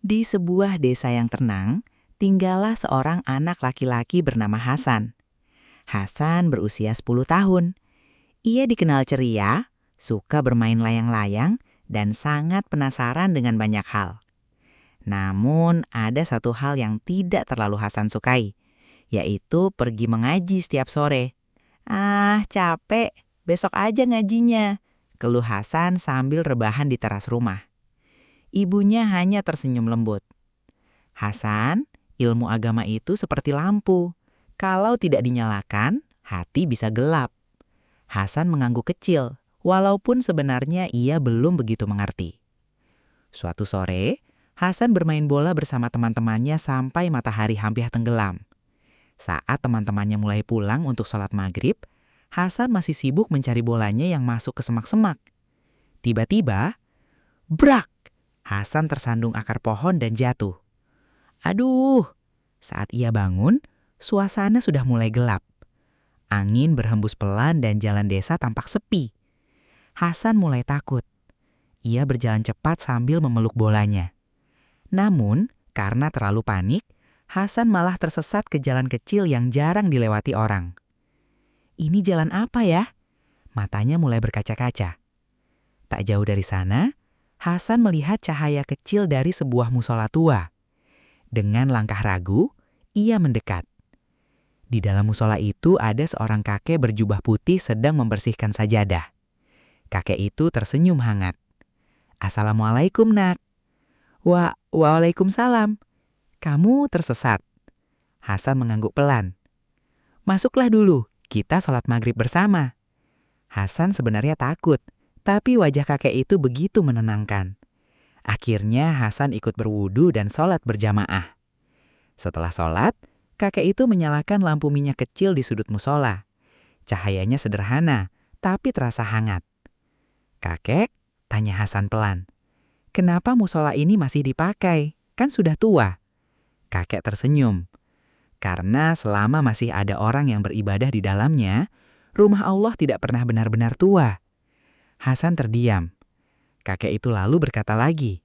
Di sebuah desa yang tenang, tinggallah seorang anak laki-laki bernama Hasan. Hasan berusia 10 tahun. Ia dikenal ceria, suka bermain layang-layang, dan sangat penasaran dengan banyak hal. Namun, ada satu hal yang tidak terlalu Hasan sukai, yaitu pergi mengaji setiap sore. "Ah, capek, besok aja ngajinya," keluh Hasan sambil rebahan di teras rumah. Ibunya hanya tersenyum lembut. "Hasan, ilmu agama itu seperti lampu. Kalau tidak dinyalakan, hati bisa gelap." Hasan mengangguk kecil, walaupun sebenarnya ia belum begitu mengerti. Suatu sore, Hasan bermain bola bersama teman-temannya sampai matahari hampir tenggelam. Saat teman-temannya mulai pulang untuk sholat maghrib, Hasan masih sibuk mencari bolanya yang masuk ke semak-semak. Tiba-tiba, brak! Hasan tersandung akar pohon dan jatuh. Aduh! Saat ia bangun, suasana sudah mulai gelap. Angin berhembus pelan dan jalan desa tampak sepi. Hasan mulai takut. Ia berjalan cepat sambil memeluk bolanya. Namun, karena terlalu panik, Hasan malah tersesat ke jalan kecil yang jarang dilewati orang. "Ini jalan apa ya?" Matanya mulai berkaca-kaca. Tak jauh dari sana, Hasan melihat cahaya kecil dari sebuah musola tua. Dengan langkah ragu, ia mendekat. Di dalam musola itu ada seorang kakek berjubah putih sedang membersihkan sajadah. Kakek itu tersenyum hangat. "Assalamualaikum, Nak." Waalaikumsalam. "Kamu tersesat?" Hasan mengangguk pelan. "Masuklah dulu, kita sholat maghrib bersama." Hasan sebenarnya takut, tapi wajah kakek itu begitu menenangkan. Akhirnya Hasan ikut berwudu dan sholat berjamaah. Setelah sholat, kakek itu menyalakan lampu minyak kecil di sudut musola. Cahayanya sederhana, tapi terasa hangat. "Kakek," tanya Hasan pelan, "kenapa musola ini masih dipakai? Kan sudah tua." Kakek tersenyum. "Karena selama masih ada orang yang beribadah di dalamnya, rumah Allah tidak pernah benar-benar tua." Hasan terdiam. Kakek itu lalu berkata lagi,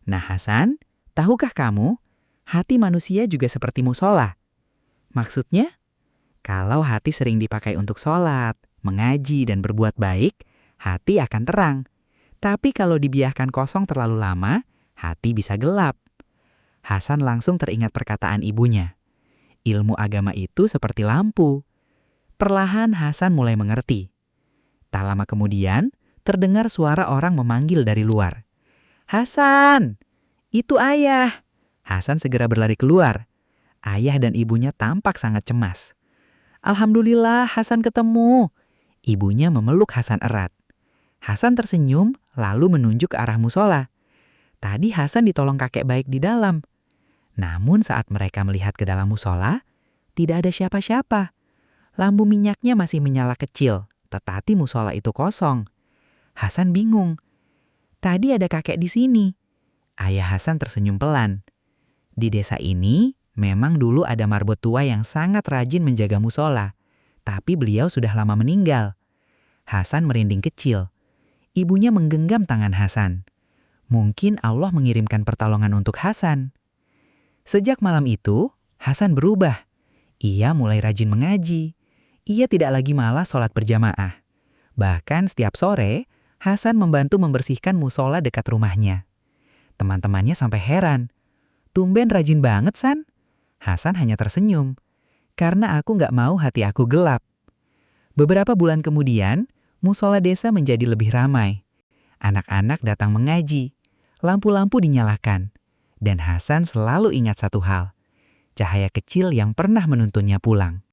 "Nah Hasan, tahukah kamu, hati manusia juga seperti musola." "Maksudnya?" "Kalau hati sering dipakai untuk sholat, mengaji, dan berbuat baik, hati akan terang. Tapi kalau dibiarkan kosong terlalu lama, hati bisa gelap." Hasan langsung teringat perkataan ibunya. Ilmu agama itu seperti lampu. Perlahan Hasan mulai mengerti. Tak lama kemudian, terdengar suara orang memanggil dari luar. "Hasan, itu ayah!" Hasan segera berlari keluar. Ayah dan ibunya tampak sangat cemas. "Alhamdulillah Hasan ketemu." Ibunya memeluk Hasan erat. Hasan tersenyum lalu menunjuk ke arah musola. Tadi Hasan ditolong kakek baik di dalam. Namun saat mereka melihat ke dalam musola, tidak ada siapa-siapa. Lampu minyaknya masih menyala kecil, tetapi musola itu kosong. Hasan bingung. Tadi ada kakek di sini. Ayah Hasan tersenyum pelan. Di desa ini, memang dulu ada marbot tua yang sangat rajin menjaga musola. Tapi beliau sudah lama meninggal. Hasan merinding kecil. Ibunya menggenggam tangan Hasan. Mungkin Allah mengirimkan pertolongan untuk Hasan. Sejak malam itu, Hasan berubah. Ia mulai rajin mengaji. Ia tidak lagi malas sholat berjamaah. Bahkan setiap sore, Hasan membantu membersihkan musola dekat rumahnya. Teman-temannya sampai heran. "Tumben rajin banget, San." Hasan hanya tersenyum. "Karena aku nggak mau hati aku gelap." Beberapa bulan kemudian, musola desa menjadi lebih ramai. Anak-anak datang mengaji. Lampu-lampu dinyalakan. Dan Hasan selalu ingat satu hal. Cahaya kecil yang pernah menuntunnya pulang.